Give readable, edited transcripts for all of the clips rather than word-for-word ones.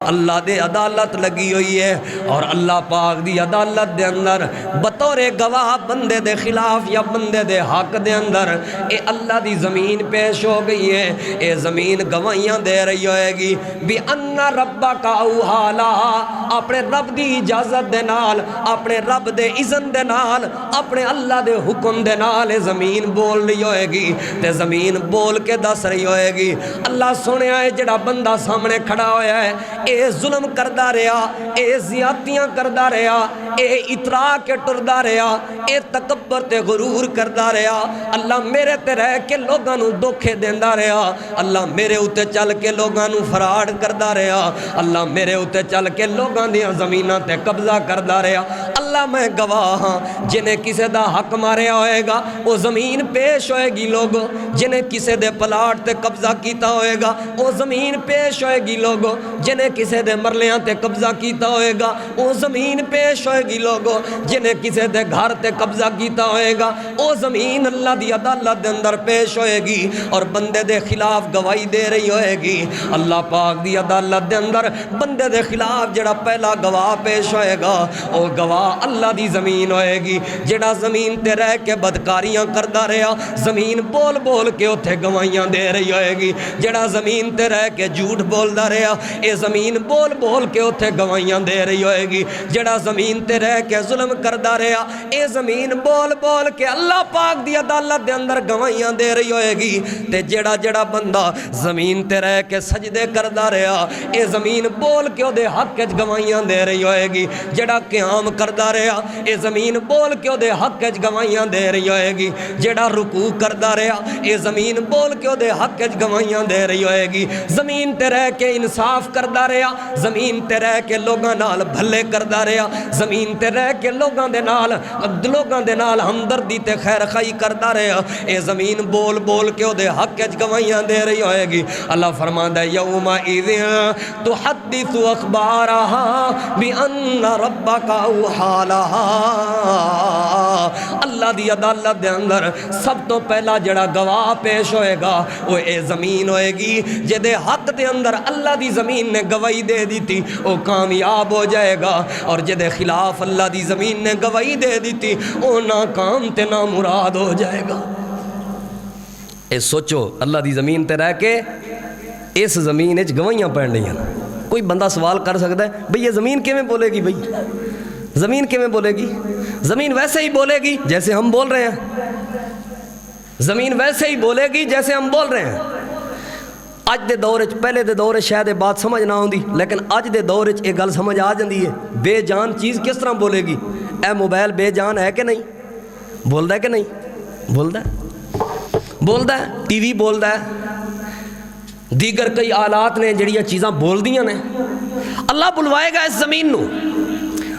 اللہ دے عدالت لگی ہوئی ہے، اور اللہ پاک دی عدالت دے اندر بطور گواہ بندے دے خلاف یا بندے دے حق دے اندر اے اللہ دی زمین پیش ہو گئی ہے۔ اے زمین گواہیاں دے رہی ہوئے گی بھی ان ربک اوحی لہا، اپنے رب دی اجازت دے نال، اپنے رب دے اذن دے نال، اپنے اللہ دے حکم دے نال اے زمین بول رہی ہوئے گی، تے زمین بول کے دس رہی ہوئے گی اللہ سنیا ہے جڑا بندہ سامنے کھڑا ہویا ہے اے ظلم کردہ رہا، اے زیادتیاں کردہ رہا، اے اترا کے ٹردہ رہا، اے تکبر تے غرور کردہ رہا، اللہ میرے تے رہ کے لوگاں نو دھوکے دیندہ رہا، اللہ میرے اُتے چل کے لوگاں نو فراڈ کردہ رہا، اللہ میرے اُتے چل کے لوگاں دیاں زمیناں تے قبضہ کردہ رہا۔ اللہ میں گواہ ہاں جنہیں کسے دا حق ماریا ہوئے گا وہ زمین پیش ہوئے گی لوگو، جنہیں کسے دے پلاٹ تے قبضہ کیتا ہوئے گا وہ زمین پیش ہوئے گی لوگو، جنہیں کسے دے مرلیاں تے قبضہ کیتا ہوئے گا وہ زمین پیش ہوئے گی لوگو، جنہیں کسے دے گھر تے قبضہ کیتا ہوئے گا وہ زمین اللہ دی عدالت دے اندر پیش ہوئے گی اور بندے دے خلاف گواہی دے رہی ہوئے گی۔ اللہ پاک دی عدالت دے اندر بندے دے خلاف جڑا پہلا گواہ پیش ہوئے گا وہ گواہ اللہ دی زمین ہوئے گی، جڑا زمین تے رہ کے بدکاریاں کردہ رہا زمین بول بول کے اتھے گواہیاں دے رہی ہوئے گی، جڑا زمین تے رہ کے جھوٹ بولدہ رہا اے زمین بول بول کے اتھے گواہیاں دے رہی ہوئے گی، جڑا زمین تے رہ کے ظلم کردہ رہا اے زمین بول بول کے اللہ پاک دی عدالت دے اندر گواہیاں دے رہی ہوئے گی، تے جڑا بندہ زمین تے رہ کے سجدے کردہ رہا اے زمین بول کے دے حق کے گواہیاں دے رہی ہوئے گی، جڑا قیام کردہ رہا اے زمین بول کے دے حق کے گواہیاں دے رہی ہوئے گی، جڑا رکوع کردہ رہا اے زمین بول کے دے حق کے گواہیاں دے رہی ہوئے گی، زمین تے رہ کے انصاف کردہ رہا، زمین تے رہ کے لوگاں نال بھلے کردہ رہا، زمین تے رہ کے لوگاں دے نال ہمدردی تے خیر خائی کردہ رہا اے زمین بول بول کے دے حق کے گواہیاں دے رہی ہوئے گی۔ اللہ فرماندا ہے یومئذ تحدث اخبارها بان ربک اوحی لہا۔ اللہ دی عدالت دے اندر سب تو پہلا جڑا گواہ پیش ہوئے گا وہ اے زمین ہوئے گی، جدے حق دے اندر اللہ دی زمین نے گواہی دے دی تھی وہ کامیاب ہو جائے گا، اور جدے خلاف اللہ دی زمین نے گواہی دے دی تھی وہ ناکام تے نامراد ہو جائے گا۔ اے سوچو اللہ دی زمین تے رہ کے اس زمین اچ گواہیاں پڑھ رہی ہیں۔ کوئی بندہ سوال کر سکتا ہے بھئی یہ زمین کیویں بولے گی؟ بھئی زمین کیویں بولے گی؟ زمین ویسے ہی بولے گی جیسے ہم بول رہے ہیں، زمین ویسے ہی بولے گی جیسے ہم بول رہے ہیں۔ اج دے دور وچ پہلے دے دور شاید بات سمجھ نہ ہوندی، لیکن اج دے دور وچ ایک گل سمجھ آ جاندی ہے بے جان چیز کس طرح بولے گی۔ اے موبائل بے جان ہے کہ نہیں؟ بولدا ہے کہ نہیں؟ بولدا ہے، بولدا ہے، ٹی وی بولدا ہے، دیگر کئی آلات نے جڑیاں چیزاں بول دیاں نے۔ اللہ بلوائے گا اس زمین نو،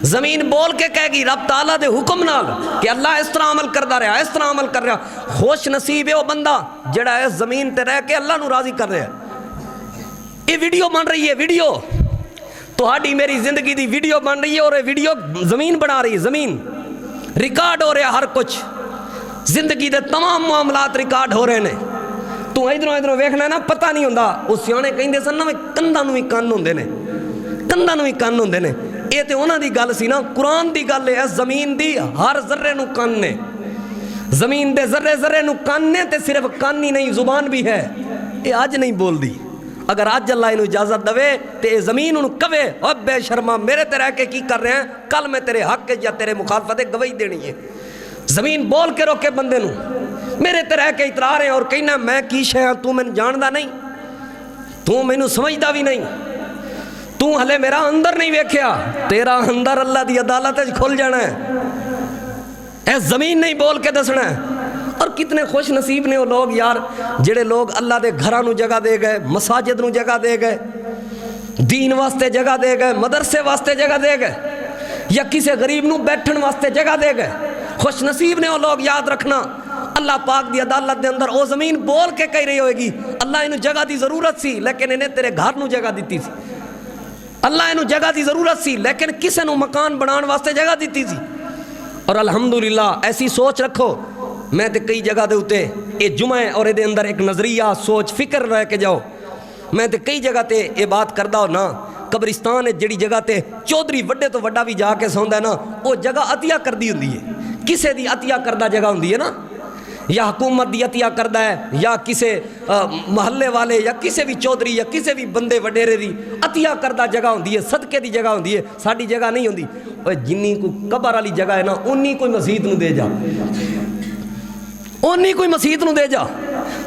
زمین بول کے کہے گی رب تعالیٰ دے حکم نال کہ اللہ اس طرح عمل کردہ رہا، اس طرح عمل کر رہا۔ خوش نصیب ہے وہ بندہ جڑا اس زمین تے رہ کے اللہ نو راضی کر رہا ہے۔ یہ ویڈیو بن رہی ہے، ویڈیو تہاڈی میری زندگی دی ویڈیو بن رہی ہے، اور یہ ویڈیو زمین بنا رہی ہے، زمین ریکارڈ ہو رہا ہر کچھ، زندگی دے تمام معاملات ریکارڈ ہو رہے ہیں۔ تو ادھروں ویکھنا ہے نا، پتہ نہیں ہوندا۔ وہ سیانے کہندے سن نا کندھاں نوں وی کن ہوندے نے، کندھاں نوں وی کن ہوندے نے۔ یہ تے انہاں دی گل سی نا، قرآن دی گل ہے زمین دی ہر ذرے نو کن نے، زمین دے ذرے ذرے نو کن نے، تے صرف کن ہی نہیں زبان بھی ہے۔ یہ اج نہیں بول دی، اگر اج اللہ انہوں اجازت دوے تے زمین انہوں کہے او بے شرما میرے تے رہ کے کی کر رہے ہیں، کل میں تیرے حق یا تیرے مخالفت گواہی دینی ہے۔ زمین بول کے روکے بندے نو، میرے تے رہ کے اترا رہے ہیں اور کہنا میں کی شے ہاں، تو میں جاندا نہیں، تو مینوں سمجھدا بھی نہیں، تو ہلے میرا اندر نہیں ویکھیا، تیرا اندر اللہ دی عدالت کھل جانا ہے۔ اے زمین نہیں بول کے دسنا ہے۔ اور کتنے خوش نصیب نے وہ لوگ یار جڑے لوگ اللہ دے گھراں نو جگہ دے گئے، مساجد نو جگہ دے گئے، دین واسطے جگہ دے گئے، مدرسے واسطے جگہ دے گئے، یا کسی غریب نو بیٹھن واسطے جگہ دے گئے۔ خوش نصیب نے وہ لوگ، یاد رکھنا اللہ پاک دی عدالت دے اندر وہ زمین بول کے کہہ رہی ہوئے گی اللہ انہوں جگہ دی ضرورت سی لیکن انہیں تیرے گھر نو جگہ دیتی سی، اللہ انہوں جگہ دی ضرورت سی لیکن کسے نو مکان بنان واسطے جگہ دیتی سی۔ اور الحمدللہ ایسی سوچ رکھو، میں تے کئی جگہ دے ہوتے اے جمعہ اور دے اندر ایک نظریہ سوچ فکر رہ کے جاؤ، میں تے کئی جگہ تے یہ بات کردہ ہو نا قبرستان ہے جڑی جگہ تے چودھری وڈے تو وڈا بھی جا کے سوندا ہے نا وہ جگہ عطیہ کردی ہوندی ہے کسے دی عطیہ کردہ جگہ ہوندی ہے نا یا حکومت دی عطیہ کردہ ہے یا کسے محلے والے یا کسے بھی چودھری یا کسے بھی بندے وڈیرے دی عطیہ کردہ جگہ ہوندی ہے صدقے دی جگہ ہوندی ہے ساڈی جگہ نہیں ہوندی اوے جنی کو قبر والی جگہ ہے نا اونی کوئی مسجد نو دے جا اونی کوئی مسجد نو دے جا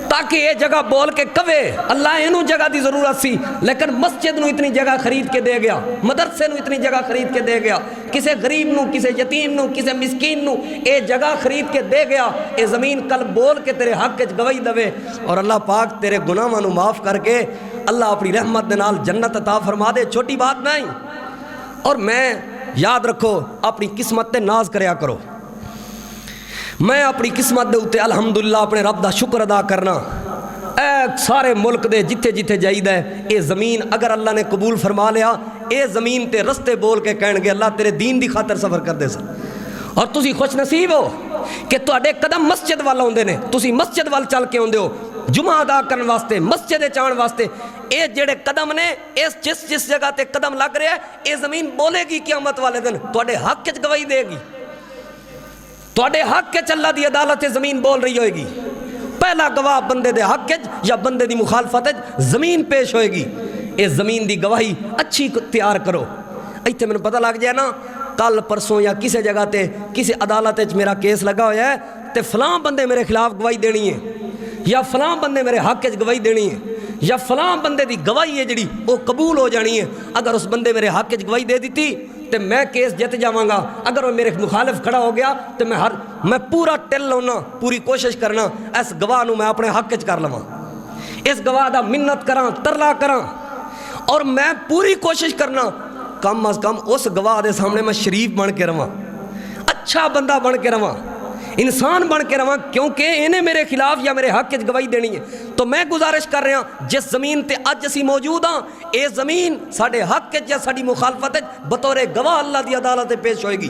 تاکہ یہ جگہ بول کے کہے اللہ اینوں جگہ دی ضرورت سی لیکن مسجد نو اتنی جگہ خرید کے دے گیا مدرسے نو اتنی جگہ خرید کے دے گیا کسے غریب نو کسے یتیم نو کسے مسکین نو اے جگہ خرید کے دے گیا اے زمین کل بول کے تیرے حق وچ گواہی دے اور اللہ پاک تیرے گناہاں نو معاف کر کے اللہ اپنی رحمت دے نال جنت عطا فرما دے چھوٹی بات نہیں اور میں یاد رکھو اپنی قسمت تے ناز کریا کرو میں اپنی قسمت دے اوتے الحمدللہ اپنے رب دا شکر ادا کرنا اے سارے ملک دے جتھے جتھے جائیدہ ہے اے زمین اگر اللہ نے قبول فرما لیا اے زمین تے رستے بول کے کہن گے اللہ تیرے دین دی خاطر سفر کر دے سن اور تسی خوش نصیب ہو کہ تواڈے قدم مسجد وال ہوندے نے تسی مسجد وال چل کے ہوندے ہو جمعہ ادا کرن واسطے مسجد چاہن واسطے اے جڑے قدم نے اس جس جگہ تے قدم لگ رہا ہے اے زمین بولے گی قیامت والے دن تواڈے حق وچ گواہی دے گی تواڈے حق وچ اللہ دی عدالت زمین بول رہی ہوئے گی پہلا گواہ بندے دے حق وچ یا بندے دی مخالفت وچ زمین پیش ہوئے گی اے زمین دی گواہی اچھی تیار کرو ایتھے مینوں پتہ لگ جائے نا کل پرسوں یا کسی جگہ تے کسی عدالت وچ میرا کیس لگا ہویا ہے تے فلاں بندے میرے خلاف گواہی دینی ہے یا فلاں بندے میرے حق وچ گواہی دینی ہے یا فلاں بندے دی گواہی ہے جڑی وہ قبول ہو جانی ہے اگر اس بندے میرے حق وچ گواہی دے دیتی تو میں کیس جت جاواں گا اگر وہ میرے مخالف کھڑا ہو گیا تو میں پورا ٹل لاؤنا پوری کوشش کرنا اس گواہ نو میں اپنے حق وچ کر لواں اس گواہ دا منت کراں ترلا کراں اور میں پوری کوشش کرنا کم از کم اس گواہ دے سامنے میں شریف بن کے رواں اچھا بندہ بن کے رواں انسان بن کے رواں کیونکہ انہیں میرے خلاف یا میرے حق وچ گواہی دینی ہے تو میں گزارش کر رہا جس زمین تے اج اسی موجود ہاں اے زمین ساڈے حق وچ یا ساڈی مخالفت وچ بطور گواہ اللہ دی عدالت پیش ہوئے گی